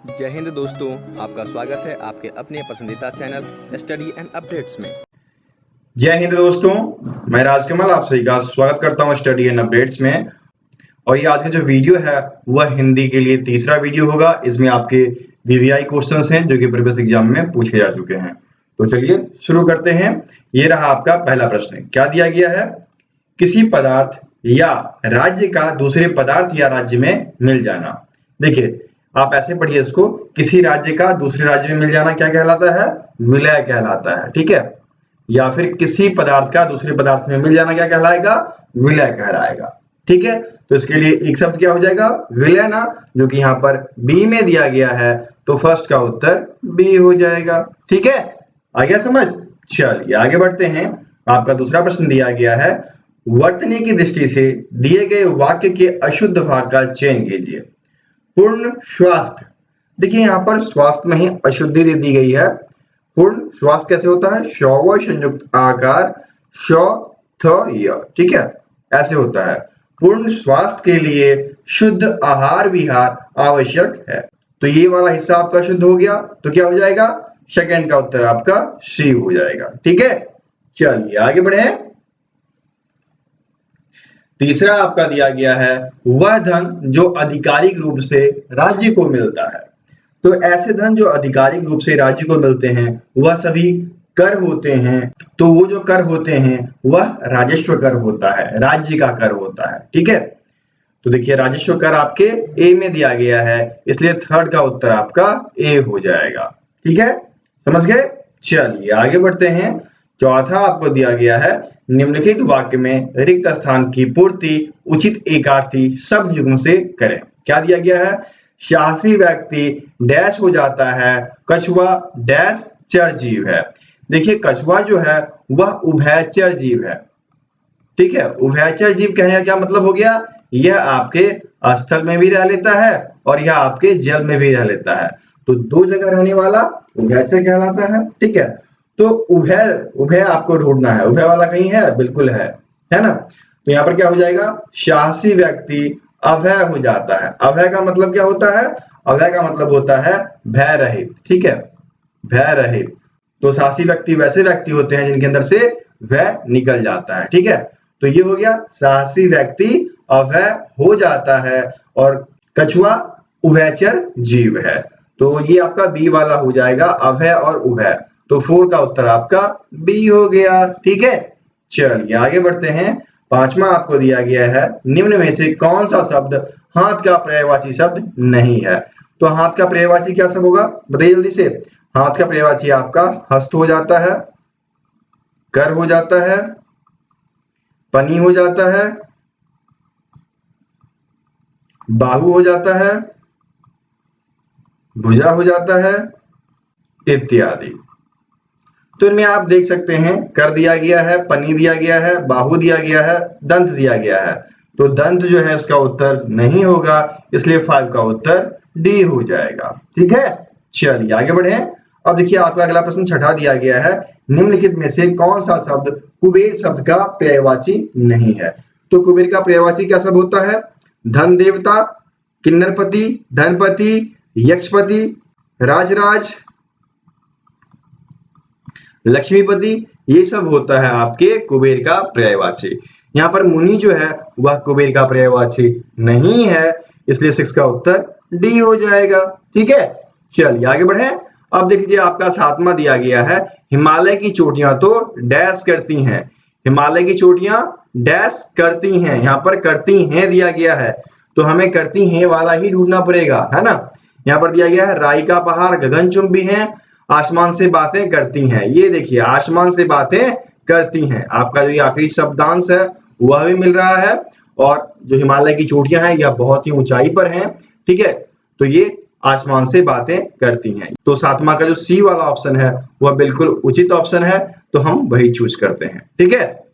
जय हिंद दोस्तों, आपका स्वागत है आपके अपने पसंदीदा चैनल स्टडी एंड अपडेट्स में। जय हिंद दोस्तों, मैं राजकमल आप सभी का स्वागत करता हूं स्टडी एंड अपडेट्स में। और ये आज का जो वीडियो है वह हिंदी के लिए तीसरा वीडियो होगा। इसमें आपके वीवीआई क्वेश्चंस हैं जो कि प्रीवियस एग्जाम में पूछे जा चुके हैं। तो चलिए शुरू करते हैं। ये रहा आपका पहला प्रश्न। क्या दिया गया है? किसी पदार्थ या राज्य का दूसरे पदार्थ या राज्य में मिल जाना। देखिए, आप ऐसे पढ़िए इसको, किसी राज्य का दूसरे राज्य में मिल जाना क्या कहलाता है? विलय कहलाता है। ठीक है, या फिर किसी पदार्थ का दूसरे पदार्थ में मिल जाना क्या कहलाएगा? विलय कहलाएगा। ठीक है, तो इसके लिए एक शब्द क्या हो जाएगा? विलय ना, जो कि यहाँ पर बी में दिया गया है, तो फर्स्ट का उत्तर बी हो जाएगा। ठीक है, आ गया समझ? चलिए आगे बढ़ते हैं। आपका दूसरा प्रश्न दिया गया है, वर्तनी की दृष्टि से दिए गए वाक्य के अशुद्ध भाग का चयन कीजिए। पूर्ण स्वास्थ्य। देखिए, यहाँ पर स्वास्थ्य में ही अशुद्धि दे दी गई है। पूर्ण स्वास्थ्य कैसे होता है? शव संयुक्त आकार श थ य। ठीक है, ऐसे होता है। पूर्ण स्वास्थ्य के लिए शुद्ध आहार विहार आवश्यक है। तो ये वाला हिस्सा आपका शुद्ध हो गया, तो क्या हो जाएगा? सेकंड का उत्तर आपका सी हो जाएगा। ठीक है, चलिए आगे बढ़े। तीसरा आपका दिया गया है, वह धन जो आधिकारिक रूप से राज्य को मिलता है। तो ऐसे धन जो आधिकारिक रूप से राज्य को मिलते हैं वह सभी कर होते हैं। तो वो जो कर होते हैं वह राजस्व कर होता है, राज्य का कर होता है। ठीक है, तो देखिए राजस्व कर आपके ए में दिया गया है, इसलिए थर्ड का उत्तर आपका ए हो जाएगा। ठीक है, समझ गए? चलिए आगे बढ़ते हैं। चौथा आपको दिया गया है, निम्नलिखित वाक्य में रिक्त स्थान की पूर्ति उचित एकार्थी शब्द युग्म से करें। क्या दिया गया है? साहसी व्यक्ति डैश हो जाता है, कछुआ डैश चर जीव है। देखिए, कछुआ जो है वह उभयचर जीव है। ठीक है, उभयचर जीव कहने का क्या मतलब हो गया? यह आपके स्थल में भी रह लेता है और यह आपके जल में भी रह लेता है। तो दो जगह रहने वाला उभयचर कहलाता है। ठीक है, तो उभय उभय आपको ढूंढना है। उभय वाला कहीं है? बिल्कुल है ना? तो यहाँ पर क्या हो जाएगा? साहसी व्यक्ति अभय हो जाता है। अभय का मतलब क्या होता है? अभय का मतलब होता है भय रहित। ठीक है, भय रहित। तो साहसी व्यक्ति वैसे व्यक्ति होते हैं जिनके अंदर से भय निकल जाता है। ठीक है, तो ये हो गया, साहसी व्यक्ति अभय हो जाता है और कछुआ उभयचर जीव है। तो ये आपका बी वाला हो जाएगा, अभय और उभय। तो 4 का उत्तर आपका बी हो गया। ठीक है, चलिए आगे बढ़ते हैं। पांचवा आपको दिया गया है, निम्न में से कौन सा शब्द हाथ का पर्यायवाची शब्द नहीं है? तो हाथ का पर्यायवाची क्या शब्द होगा? बताइए जल्दी से। हाथ का पर्यायवाची आपका हस्त हो जाता है, कर हो जाता है, पनी हो जाता है, बाहु हो जाता है, भुजा हो जाता है, इत्यादि। तो इनमें आप देख सकते हैं, कर दिया गया है, पनी दिया गया है, बाहु दिया गया है, दंत दिया गया है। तो दंत जो है उसका उत्तर नहीं होगा, इसलिए 5 का उत्तर डी हो जाएगा। ठीक है, चलिए आगे बढ़े। अब देखिए आपका अगला प्रश्न छठा दिया गया है, निम्नलिखित में से कौन सा शब्द कुबेर शब्द का पर्यायवाची नहीं है? तो कुबेर का पर्यायवाची क्या शब्द होता है? धन देवता, किन्नरपति, धनपति, यक्षपति, राजराज, लक्ष्मीपति, ये सब होता है आपके कुबेर का पर्यायवाची। यहाँ पर मुनि जो है वह कुबेर का पर्यायवाची नहीं है, इसलिए 6 का उत्तर डी हो जाएगा। ठीक है, चलिए आगे बढ़े। अब देख लीजिए आपका सातवां दिया गया है, हिमालय की चोटियां तो डैश करती हैं। हिमालय की चोटियां डैश करती हैं, यहाँ पर करती हैं दिया गया है, तो हमें करती हैं वाला ही ढूंढना पड़ेगा, है ना? यहाँ पर दिया गया है, राई का पहाड़ गगनचुंबी है, आसमान से बातें करती हैं। ये देखिए, आसमान से बातें करती हैं, आपका जो ये आखिरी शब्दांश है वह भी मिल रहा है। और जो हिमालय की चोटियां हैं यह बहुत ही ऊंचाई पर हैं। ठीक है, तो ये आसमान से बातें करती हैं। तो सातवां का जो सी वाला ऑप्शन है वह बिल्कुल उचित ऑप्शन है, तो हम वही चूज करते हैं। ठीक है,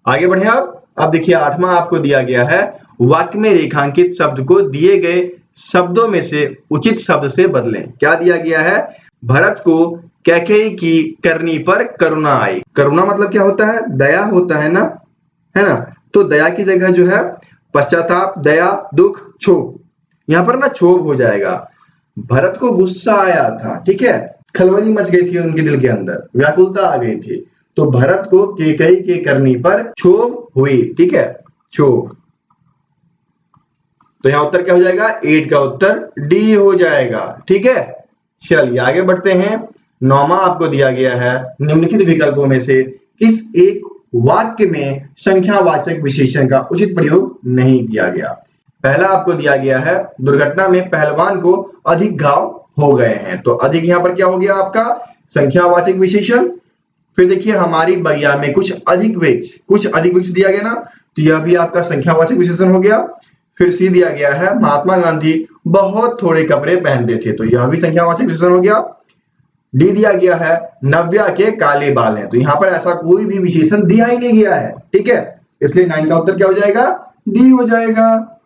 आगे बढ़े आप। अब देखिए आठवां आपको दिया गया है, वाक्य में रेखांकित शब्द को दिए गए शब्दों में से उचित शब्द से बदलें। क्या दिया गया है? भरत को कैकेयी की करनी पर करुणा आई। करुणा मतलब क्या होता है? दया होता है ना, है ना? तो दया की जगह जो है पश्चाताप, दया, दुख, क्षोभ, यहाँ पर ना क्षोभ हो जाएगा। भरत को गुस्सा आया था, ठीक है, खलबली मच गई थी उनके दिल के अंदर, व्याकुलता आ गई थी। तो भरत को कैकेयी के करनी पर क्षोभ हुई, ठीक है, क्षोभ। तो यहां उत्तर क्या हो जाएगा? 8 का उत्तर डी हो जाएगा, ठीक है। चलिए आगे बढ़ते हैं। 9वां आपको दिया गया है, निम्नलिखित विकल्पों में से किस एक वाक्य में संख्यावाचक विशेषण का उचित प्रयोग नहीं किया गया? पहला आपको दिया गया है, दुर्घटना में पहलवान को अधिक घाव हो गए हैं। तो अधिक यहां पर क्या हो गया आपका? संख्यावाचक विशेषण। फिर देखिए हमारी बगिया में कुछ अधिक वृक्ष दिया गया ना, तो यह भी आपका संख्यावाचक विशेषण हो गया। फिर सी दिया गया है, महात्मा गांधी बहुत थोड़े कपड़े पहनते थे, तो यह भी संख्यावाचक विशेषण हो गया। डी दिया गया है, नव्या के काले बाल हैं, तो यहां पर ऐसा कोई भी विशेषण दिया ही नहीं गया है, ठीक है। इसलिए 9 का उत्तर क्या हो जाएगा? डी हो जाएगा।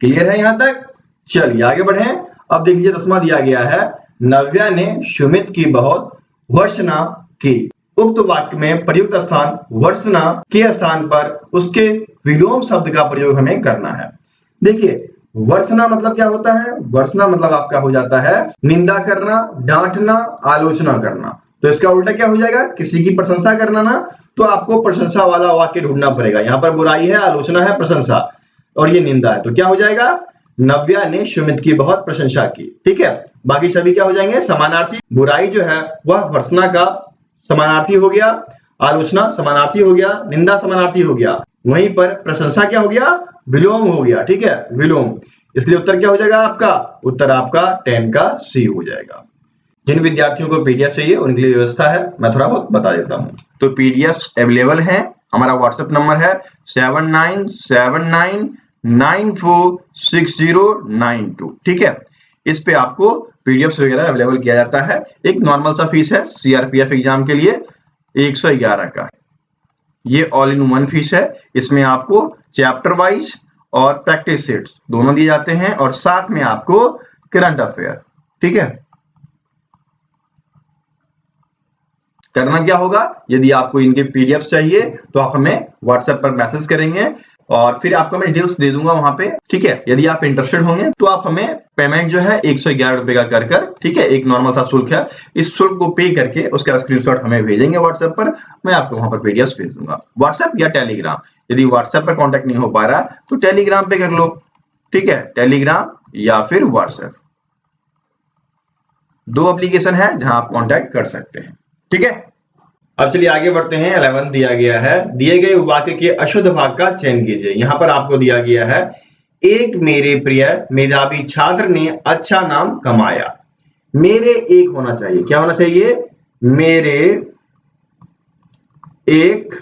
क्लियर है यहां तक? चलिए आगे बढ़े। अब देख लीजिए 10वां दिया गया है, नव्या ने सुमित की बहुत भर्त्सना की। उक्त वाक्य में प्रयुक्त स्थान भर्त्सना के स्थान पर उसके विलोम शब्द का प्रयोग हमें करना है। देखिए भर्त्सना मतलब क्या होता है? भर्त्सना मतलब आपका हो जाता है निंदा करना, डांटना, आलोचना करना। तो इसका उल्टा क्या हो जाएगा? किसी की प्रशंसा करना ना, तो आपको प्रशंसा वाला वाक्य ढूंढना पड़ेगा। यहाँ पर बुराई है, आलोचना है, प्रशंसा, और ये निंदा है, तो क्या हो जाएगा? नव्या ने सुमित की बहुत प्रशंसा की, ठीक है। बाकी सभी क्या हो जाएंगे? समानार्थी। बुराई जो है वह भर्त्सना का समानार्थी हो गया, आलोचना समानार्थी हो गया, निंदा समानार्थी हो गया, वहीं पर प्रशंसा क्या हो गया? विलोम हो गया, ठीक है, विलोम। इसलिए उत्तर क्या हो जाएगा आपका? उत्तर आपका 10 का सी हो जाएगा। जिन विद्यार्थियों को पीडीएफ चाहिए उनके लिए व्यवस्था है, मैं थोड़ा बहुत बता देता हूं। तो पीडीएफ अवेलेबल है। हमारा व्हाट्सएप नंबर है 7979946092, ठीक है। इस पे आपको पीडीएफ वगैरह अवेलेबल किया जाता है। एक नॉर्मल सा फीस है सीआरपीएफ एग्जाम के लिए 111 का, ये ऑल इन वन फीस है। इसमें आपको चैप्टर वाइज और प्रैक्टिस सेट्स दोनों दिए जाते हैं, और साथ में आपको करंट अफेयर, ठीक है। करना क्या होगा? यदि आपको इनके पीडीएफ चाहिए तो आप हमें व्हाट्सएप पर मैसेज करेंगे, और फिर आपको मैं डिटेल्स दे दूंगा वहां पे, ठीक है। यदि आप इंटरेस्टेड होंगे तो आप हमें पेमेंट जो है 111 रुपए का कर, ठीक है, एक नॉर्मल सा शुल्क है, इस शुल्क को पे करके उसका स्क्रीनशॉट हमें भेजेंगे व्हाट्सएप पर, मैं आपको वहां पर पीडीएफ भेज दूंगा, व्हाट्सएप या टेलीग्राम। यदि व्हाट्सएप पर कॉन्टेक्ट नहीं हो पा रहा तो टेलीग्राम पे कर लो, ठीक है, टेलीग्राम या फिर व्हाट्सएप, 2 एप्लीकेशन है जहां आप कॉन्टेक्ट कर सकते हैं, ठीक है। अब चलिए आगे बढ़ते हैं। 11 दिया गया है, दिए गए वाक्य के अशुद्ध भाग का चयन कीजिए। यहां पर आपको दिया गया है, एक मेरे प्रिय मेधावी छात्र ने अच्छा नाम कमाया। मेरे एक होना चाहिए, क्या होना चाहिए? मेरे एक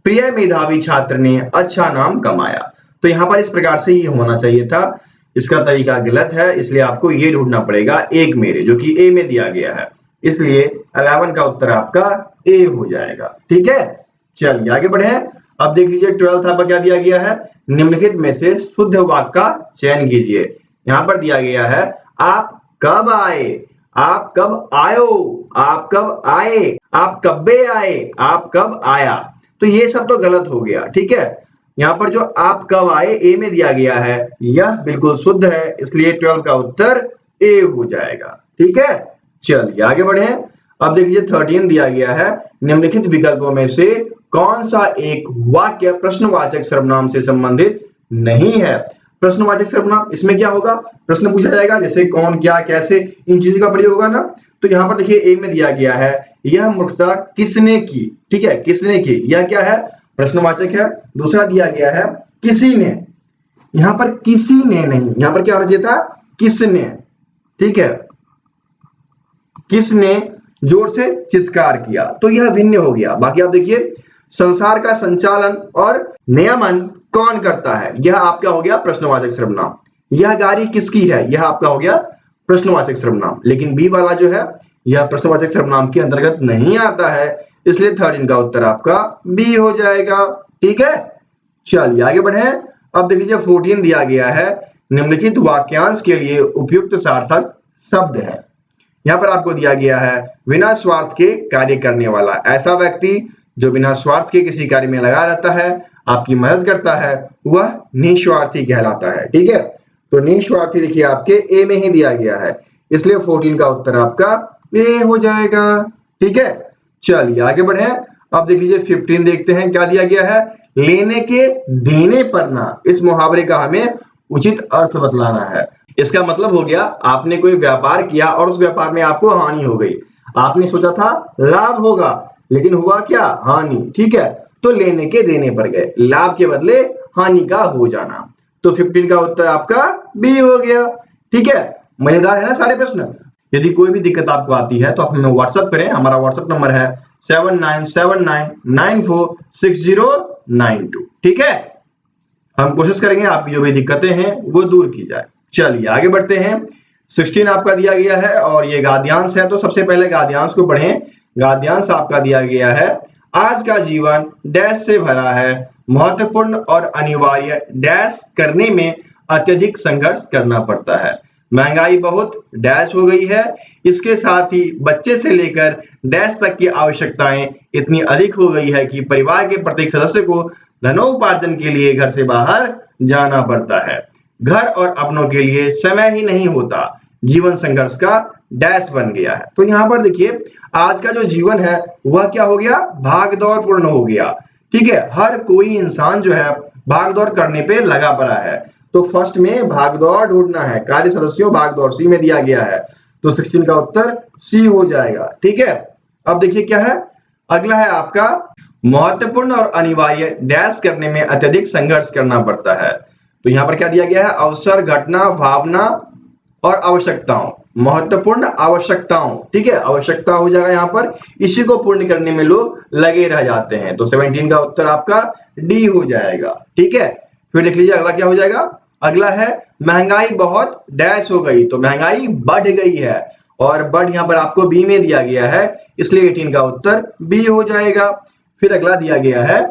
प्रिय मेधावी छात्र ने अच्छा नाम कमाया। तो यहां पर इस प्रकार से ये होना चाहिए था, इसका तरीका गलत है, इसलिए आपको ये ढूंढना पड़ेगा एक मेरे, जो कि ए में दिया गया है। इसलिए 11 का उत्तर आपका ए हो जाएगा, ठीक है। चलिए आगे बढ़े। अब देख लीजिए 12 आपका क्या दिया गया है, निम्नलिखित में से शुद्ध वाक्य का चयन कीजिए। यहां पर दिया गया है, आप कब आए, आप कब आयो, आप कब आए, आप कब्बे आए, आप कब आया। तो ये सब तो गलत हो गया, ठीक है। यहां पर जो आप कब आए ए में दिया गया है, यह बिल्कुल शुद्ध है, इसलिए 12 का उत्तर ए हो जाएगा, ठीक है। चलिए आगे बढ़े। अब देखिए 13 दिया गया है, निम्नलिखित विकल्पों में से कौन सा एक वाक्य प्रश्नवाचक सर्वनाम से संबंधित नहीं है। प्रश्नवाचक सर्वनाम, इसमें क्या होगा? प्रश्न पूछा जाएगा, जैसे कौन, क्या, कैसे, इन चीजों का प्रयोग होगा ना। तो यहां पर देखिए ए में दिया गया है, यह मूर्खता किसने की, ठीक है, किसने की, यह क्या है? प्रश्नवाचक है। दूसरा दिया गया है किसी ने, यहां पर किसी ने नहीं, यहां पर क्या होना चाहिए था? किसने, ठीक है, किसने जोर से चित्कार किया, तो यह भिन्न हो गया। बाकी आप देखिए, संसार का संचालन और नियमन कौन करता है, यह आपका हो गया प्रश्नवाचक सर्वनाम। यह गाड़ी किसकी है, यह आपका हो गया प्रश्नवाचक सर्वनाम। लेकिन बी वाला जो है, यह प्रश्नवाचक सर्वनाम के अंतर्गत नहीं आता है, इसलिए 13 का उत्तर आपका बी हो जाएगा, ठीक है। चलिए आगे बढ़े। अब देख लीजिए 14 दिया गया है, निम्नलिखित वाक्यांश के लिए उपयुक्त सार्थक शब्द है। यहां पर आपको दिया गया है, बिना स्वार्थ के कार्य करने वाला, ऐसा व्यक्ति जो बिना स्वार्थ के किसी कार्य में लगा रहता है, आपकी मदद करता है, वह निस्वार्थी कहलाता है, ठीक है। तो निस्वार्थी देखिए आपके ए में ही दिया गया है, इसलिए 14 का उत्तर आपका ए हो जाएगा। ठीक है, चलिए आगे बढ़े। अब देख लीजिए 15 देखते हैं क्या दिया गया है। लेने के देने पर ना, इस मुहावरे का हमें उचित अर्थ बतलाना है। इसका मतलब हो गया आपने कोई व्यापार किया और उस व्यापार में आपको हानि हो गई। आपने सोचा था लाभ होगा लेकिन हुआ क्या, हानि। ठीक है, तो लेने के देने पर गए, लाभ के बदले हानि का हो जाना। तो 15 का उत्तर आपका बी हो गया। ठीक है, मजेदार है ना सारे प्रश्न। यदि कोई भी दिक्कत आपको आती है तो आप हमें व्हाट्सएप करें। हमारा व्हाट्सएप नंबर है 7979946092। ठीक है, हम कोशिश करेंगे आपकी जो भी दिक्कतें हैं वो दूर की जाए। चलिए आगे बढ़ते हैं। 16 आपका दिया गया है और ये गाद्यांश है, तो सबसे पहले गाद्यांश को पढ़ें। गाद्यांश आपका दिया गया है, आज का जीवन डैश से भरा है, महत्वपूर्ण और अनिवार्य डैश करने में अत्यधिक संघर्ष करना पड़ता है। महंगाई बहुत डैश हो गई है, इसके साथ ही बच्चे से लेकर डैश तक की आवश्यकताएं इतनी अधिक हो गई है कि परिवार के प्रत्येक सदस्य को धनोपार्जन के लिए घर से बाहर जाना पड़ता है। घर और अपनों के लिए समय ही नहीं होता, जीवन संघर्ष का डैश बन गया है। तो यहाँ पर देखिए आज का जो जीवन है वह क्या हो गया, भाग दौड़ पूर्ण हो गया। ठीक है, हर कोई इंसान जो है भाग दौड़ करने पे लगा पड़ा है। तो फर्स्ट में भाग दौड़ ढूंढना है, कार्य सदस्यों भाग दौड़ सी में दिया गया है, तो 16 का उत्तर सी हो जाएगा। ठीक है, अब देखिए क्या है, अगला है आपका महत्वपूर्ण और अनिवार्य डैश करने में अत्यधिक संघर्ष करना पड़ता है। तो यहाँ पर क्या दिया गया है, अवसर, घटना, भावना और आवश्यकताओं। महत्वपूर्ण आवश्यकताओं, ठीक है, आवश्यकता हो जाएगा यहाँ पर, इसी को पूर्ण करने में लोग लगे रह जाते हैं। तो 17 का उत्तर आपका डी हो जाएगा। ठीक है, फिर देख लीजिए अगला क्या हो जाएगा। अगला है महंगाई बहुत डैश हो गई, तो महंगाई बढ़ गई है और बढ़ यहाँ पर आपको बी में दिया गया है, इसलिए 18 का उत्तर बी हो जाएगा। फिर अगला दिया गया है,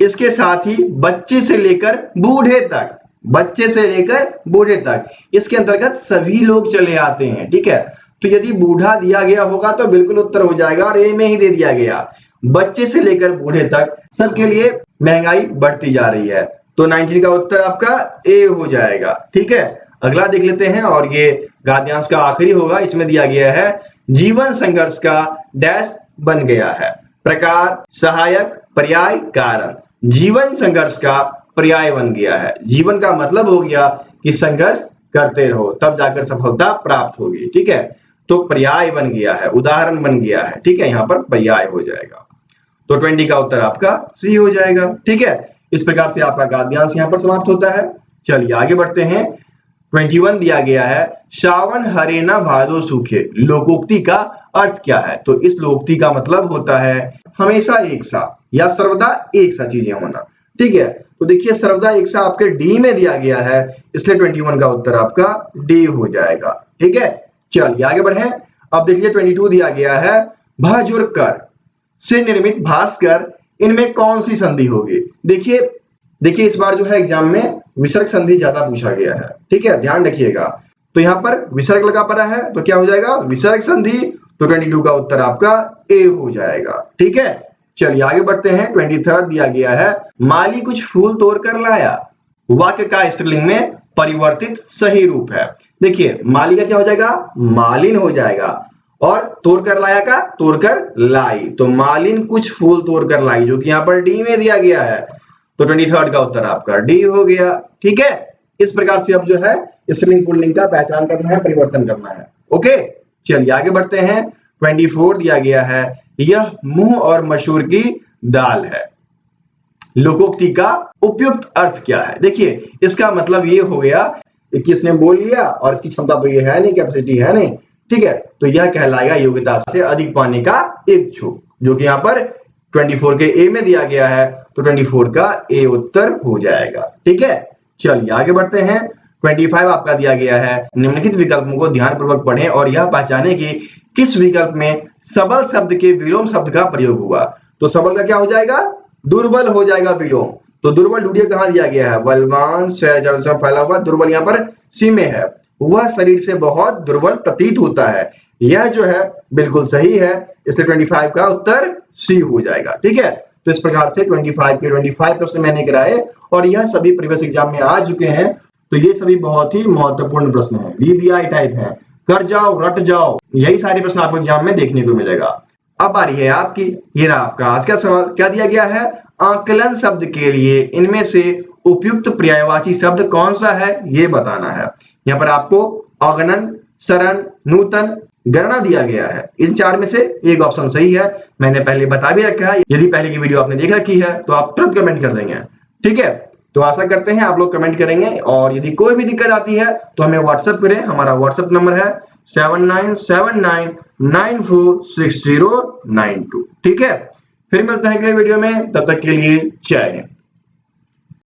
इसके साथ ही बच्चे से लेकर बूढ़े तक, बच्चे से लेकर बूढ़े तक, इसके अंतर्गत सभी लोग चले आते हैं। ठीक है, तो यदि बूढ़ा दिया गया होगा तो बिल्कुल उत्तर हो जाएगा और ए में ही दे दिया गया। बच्चे से लेकर बूढ़े तक सबके लिए महंगाई बढ़ती जा रही है, तो 19 का उत्तर आपका ए हो जाएगा। ठीक है, अगला देख लेते हैं और ये गाद्यांश का आखिरी होगा। इसमें दिया गया है, जीवन संघर्ष का डैश बन गया है, प्रकार, सहायक, पर्याय, कारण। जीवन संघर्ष का पर्याय बन गया है। जीवन का मतलब हो गया कि संघर्ष करते रहो तब जाकर सफलता प्राप्त होगी। ठीक है, तो पर्याय बन गया है, उदाहरण बन गया है। ठीक है, यहाँ पर पर्याय हो जाएगा, तो 20 का उत्तर आपका सी हो जाएगा। ठीक है, इस प्रकार से आपका गाद्यांश यहाँ पर समाप्त होता है। चलिए आगे बढ़ते हैं। 21 दिया गया है, सावन हरे ना भादो सूखे, लोकोक्ति का अर्थ क्या है। तो इस लोकोक्ति का मतलब होता है हमेशा एक सा या सर्वदा एक सा चीजें होना। ठीक है, तो देखिए सर्वदा एक सा आपके डी में दिया गया है, इसलिए 21 का उत्तर आपका डी हो जाएगा। ठीक है, चलिए आगे बढ़े। अब देखिए 22 दिया गया है, भाजुर कर से निर्मित भास्कर, इनमें कौन सी संधि होगी। देखिए इस बार जो है एग्जाम में विसर्ग संधि ज्यादा पूछा गया है। ठीक है, ध्यान रखिएगा। तो यहाँ पर विसर्ग लगा पड़ा है तो क्या हो जाएगा, विसर्ग संधि, तो 22 का उत्तर आपका ए हो जाएगा। ठीक है, चलिए आगे बढ़ते हैं। 23 दिया गया है, माली कुछ फूल तोड़ कर लाया, वाक्य का स्त्रीलिंग में परिवर्तित सही रूप है। देखिए माली का क्या हो जाएगा, मालिन हो जाएगा, और तोड़ कर लाया का तोड़ कर लाई, तो मालिन कुछ फूल तोड़ कर लाई, जो कि यहाँ पर डी में दिया गया है, तो 23 का उत्तर आपका डी हो गया। ठीक है, इस प्रकार से अब जो है स्त्रीलिंग पुल्लिंग का पहचान करना है, परिवर्तन करना है। ओके, चलिए आगे बढ़ते हैं। 24 दिया गया है, यह मुंह और मशहूर की दाल है, लोकोक्ति का उपयुक्त अर्थ क्या है। देखिए इसका मतलब ये हो गया कि इसने बोल लिया और इसकी क्षमता तो ये है नहीं, कैपेसिटी है नहीं। ठीक है, तो यह कहलाएगा योग्यता से अधिक पाने का इच्छुक, जो कि यहाँ पर 24 के ए में दिया गया है, तो 24 का ए उत्तर हो जाएगा। ठीक है, चलिए आगे बढ़ते हैं। 25 आपका दिया गया है, निम्नलिखित विकल्पों को ध्यानपूर्वक पढ़ें और यह पहचानें कि किस विकल्प में सबल शब्द के विलोम शब्द का प्रयोग हुआ। तो सबल का क्या हो जाएगा, दुर्बल हो जाएगा विलोम। तो दुर्बल ढूंढिए कहां दिया गया है, बलवान शहर जल से फैला हुआ, दुर्बल यहाँ पर सी में है, वह शरीर से बहुत दुर्बल प्रतीत होता है। यह जो है बिल्कुल सही है, इसलिए 25 का उत्तर सी हो जाएगा। ठीक है, तो इस प्रकार से 25 के 25 प्रश्न मैंने कराए और यह सभी प्रीवियस एग्जाम में आ चुके हैं। तो ये सभी बहुत ही महत्वपूर्ण प्रश्न है, VBI टाइप है, कर जाओ रट जाओ, यही सारे प्रश्न आपको एग्जाम में देखने को मिलेगा। अब आ रही है आपकी, ये रहा आपका आज का सवाल। क्या दिया गया है? आकलन शब्द के लिए इनमें से उपयुक्त पर्यायवाची शब्द कौन सा है, ये बताना है। यहाँ पर आपको अगणन, सरण, नूतन, गणना दिया गया है। इन चार में से एक ऑप्शन सही है। मैंने पहले बता भी रखा है, यदि पहले की वीडियो आपने देख रखी है तो आप तुरंत कमेंट कर देंगे। ठीक है, तो आशा करते हैं आप लोग कमेंट करेंगे, और यदि कोई भी दिक्कत आती है तो हमें व्हाट्सएप करें। हमारा व्हाट्सएप नंबर है 7979946092। ठीक है, फिर मिलते हैं अगले वीडियो में, तब तक के लिए जय हिंद।